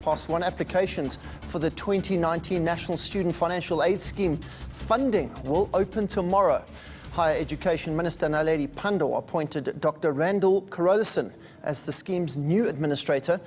+1 applications for the 2019 National Student Financial Aid Scheme funding will open tomorrow. Higher Education Minister Naledi Pandor appointed Dr. Randall Carolison as the scheme's new administrator.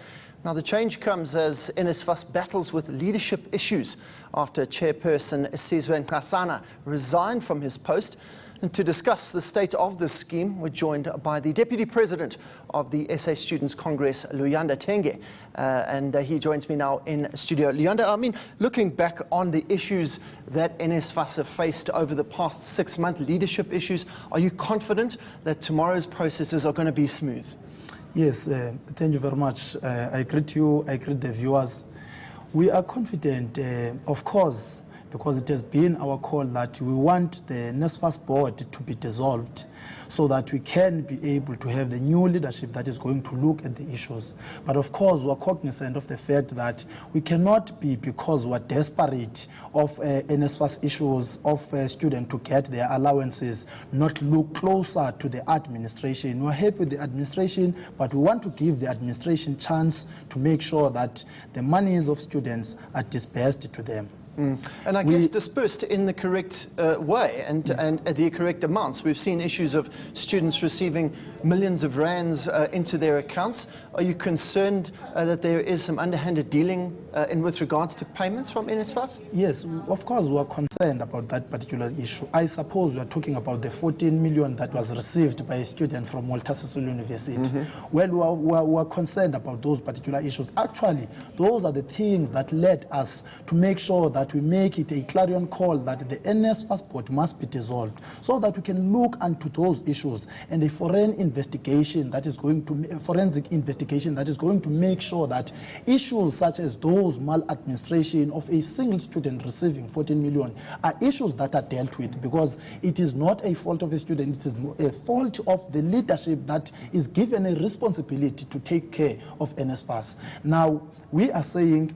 Now, the change comes as NSFAS battles with leadership issues after Chairperson Sizwe Nkasana resigned from his post. And to discuss the state of this scheme, we're joined by the Deputy President of the SA Students' Congress, Luyanda Tenge, and he joins me now in studio. Luyanda, I mean, looking back on the issues that NSFAS have faced over the past 6 months, leadership issues, are you confident that tomorrow's processes are going to be smooth? Yes, thank you very much. I greet you, I greet the viewers. We are confident, of course, because it has been our call that we want the NSFAS board to be dissolved so that we can be able to have the new leadership that is going to look at the issues. But of course, we are cognizant of the fact that we cannot be, because we are desperate of NSFAS issues of students to get their allowances, not look closer to the administration. We are happy with the administration, but we want to give the administration chance to make sure that the monies of students are disbursed to them. And I guess dispersed in the correct way and at the correct amounts. We've seen issues of students receiving millions of rands into their accounts. Are you concerned that there is some underhanded dealing with regards to payments from NSFAS? Yes, of course we are concerned about that particular issue. I suppose we are talking about the 14 million that was received by a student from Walter Sisulu University. Well, we are concerned about those particular issues. Actually, those are the things that led us to make sure that we make it a clarion call that the NSFAS board must be dissolved, so that we can look into those issues and a forensic investigation that is going to make sure that issues such as those maladministration of a single student receiving 14 million are issues that are dealt with, because it is not a fault of a student, it is a fault of the leadership that is given a responsibility to take care of NSFAS. Now, we are saying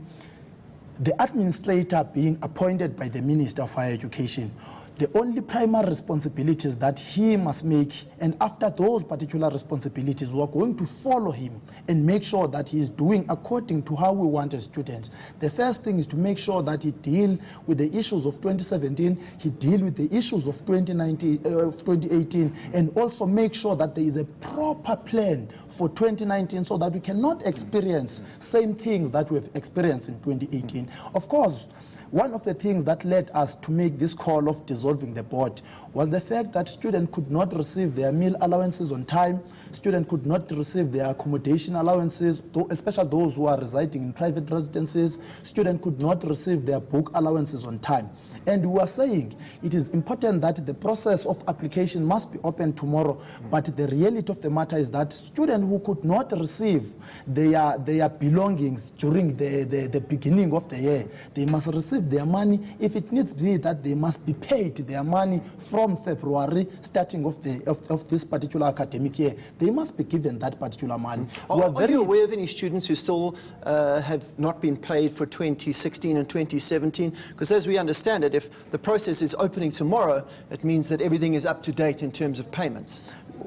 the administrator being appointed by the Minister of Higher Education, the only primary responsibilities that he must make, and after those particular responsibilities, we are going to follow him and make sure that he is doing according to how we want as students. The first thing is to make sure that he deal with the issues of 2017, he deal with the issues of 2018, and also make sure that there is a proper plan for 2019 so that we cannot experience same things that we have experienced in 2018. Of course, one of the things that led us to make this call of dissolving the board was the fact that students could not receive their meal allowances on time, students could not receive their accommodation allowances, especially those who are residing in private residences. Students could not receive their book allowances on time. And we are saying it is important that the process of application must be open tomorrow, but the reality of the matter is that students who could not receive their belongings during the beginning of the year, they must receive their money. If it needs to be that they must be paid their money from February, starting of this particular academic year, they must be given that particular money. Are you aware of any students who still have not been paid for 2016 and 2017? Because as we understand it, if the process is opening tomorrow, it means that everything is up to date in terms of payments.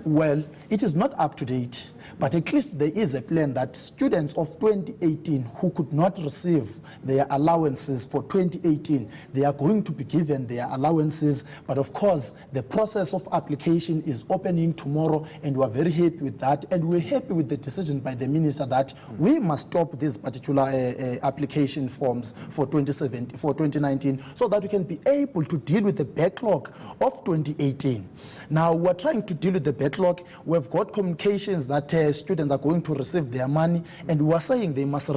Well, it is not up to date, but at least there is a plan that students of 2018 who could not receive their allowances for 2018, they are going to be given their allowances. But of course, the process of application is opening tomorrow, and we are very happy with that. And we're happy with the decision by the minister that we must stop these particular application forms for 2019, so that we can be able to deal with the backlog of 2018. Now, we're trying to deal with the backlog. We've got communications that students are going to receive their money, and we are saying they must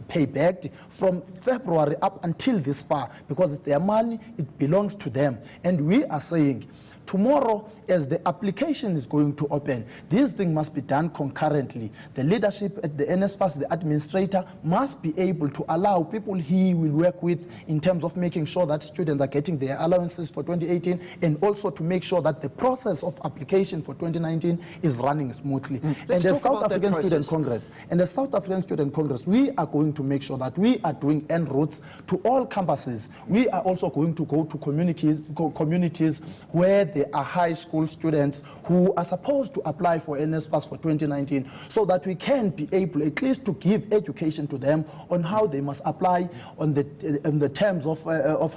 pay back from February up until this far, because it's their money, it belongs to them. And we are saying tomorrow, as the application is going to open, this thing must be done concurrently. The leadership at the NSFAS, the administrator, must be able to allow people he will work with in terms of making sure that students are getting their allowances for 2018, and also to make sure that the process of application for 2019 is running smoothly. And the South African Student Congress, we are going to make sure that we are doing en routes to all campuses. We are also going to go to communities where there are high school students who are supposed to apply for NSFAS for 2019, so that we can be able at least to give education to them on how they must apply, on the terms of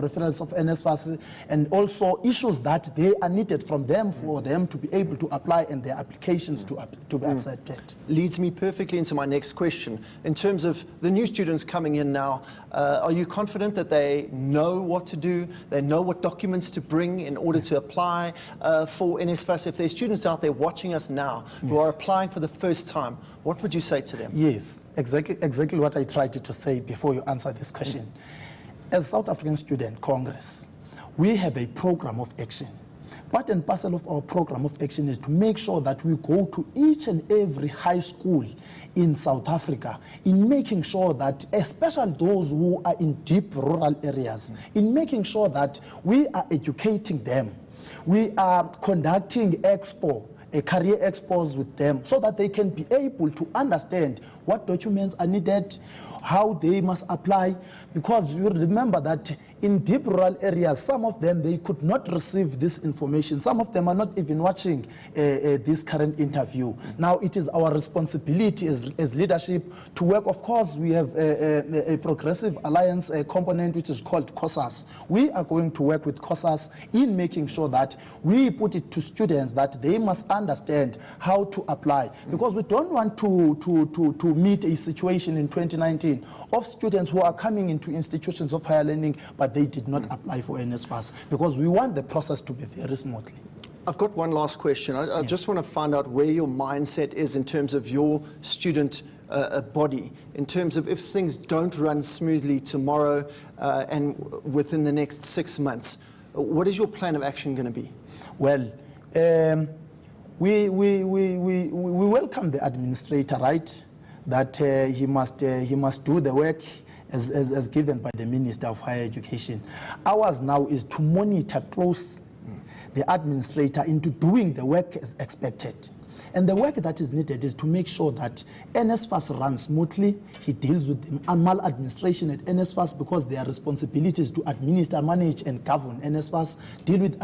reference of NSFAS, and also issues that they are needed from them for them to be able to apply and their applications to be accepted. Leads me perfectly into my next question. In terms of the new students coming in now, are you confident that they know what to do, they know what documents to bring in order to apply for NSFAS? If there's students out there watching us now who are applying for the first time, what would you say to them? Yes, exactly what I tried to say before you answer this question. As South African Student Congress, we have a program of action. Part and parcel of our program of action is to make sure that we go to each and every high school in South Africa, in making sure that, especially those who are in deep rural areas, in making sure that we are educating them. We are conducting career expos with them, so that they can be able to understand what documents are needed, how they must apply, because you remember that in deep rural areas, some of them, they could not receive this information. Some of them are not even watching this current interview. Now, it is our responsibility as leadership to work. Of course, we have a Progressive Alliance component, which is called COSAS. We are going to work with COSAS in making sure that we put it to students that they must understand how to apply. Because we don't want to meet a situation in 2019 of students who are coming into institutions of higher learning, but they did not apply for NSFAS, because we want the process to be very smoothly. I've got one last question. I just want to find out where your mindset is in terms of your student body, in terms of if things don't run smoothly tomorrow and within the next 6 months. What is your plan of action going to be? Well, we welcome the administrator, right? That he must do the work as given by the Minister of Higher Education. Ours now is to monitor closely the administrator into doing the work as expected. And the work that is needed is to make sure that NSFAS runs smoothly. He deals with the maladministration at NSFAS, because their responsibility is to administer, manage, and govern NSFAS, deal with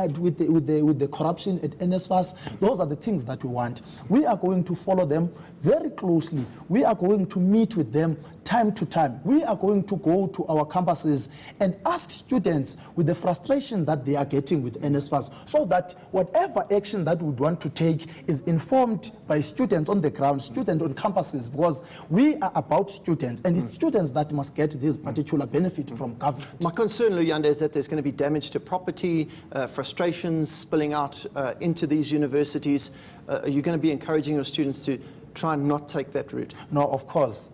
the corruption at NSFAS. Those are the things that we want. We are going to follow them very closely. We are going to meet with them time to time. We are going to go to our campuses and ask students with the frustration that they are getting with NSFAS, so that whatever action that we want to take is informed by students on the ground, students on campuses, because we are about students, and it's students that must get this particular benefit from government. My concern, Luyanda, is that there's going to be damage to property, frustrations spilling out into these universities. Are you going to be encouraging your students to try and not take that route? No, of course.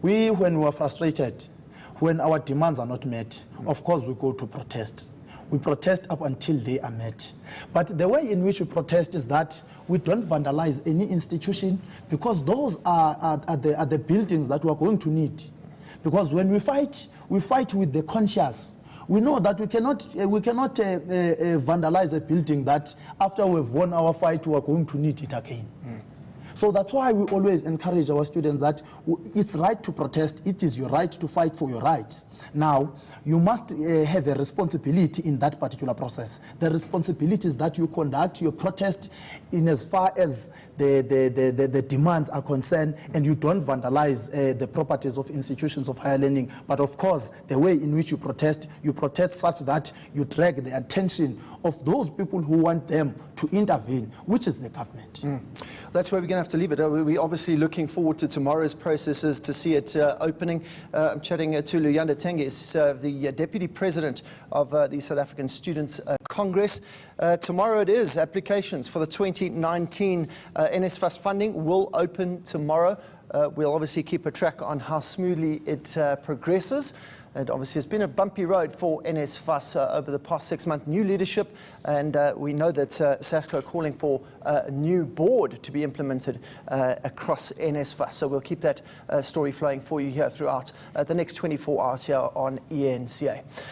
When we are frustrated, when our demands are not met, of course we go to protest. We protest up until they are met. But the way in which we protest is that we don't vandalize any institution, because those are the buildings that we are going to need. Because when we fight with the conscience. We know that we cannot vandalize a building that after we've won our fight, we are going to need it again. So that's why we always encourage our students that it's right to protest. It is your right to fight for your rights. Now, you must have a responsibility in that particular process. The responsibility is that you conduct your protest in as far as the demands are concerned, and you don't vandalize the properties of institutions of higher learning. But of course, the way in which you protest such that you drag the attention of those people who want them to intervene, which is the government. That's where we're going to have to leave it. We're obviously looking forward to tomorrow's processes, to see it opening. I'm chatting to Luyanda Tenge, the Deputy President of the South African Students Congress. Tomorrow it is. Applications for the 2019 NSFAS funding will open tomorrow. We'll obviously keep a track on how smoothly it progresses. It obviously has been a bumpy road for NSFAS over the past 6 months. New leadership, and we know that SASCO are calling for a new board to be implemented across NSFAS. So we'll keep that story flowing for you here throughout the next 24 hours here on ENCA.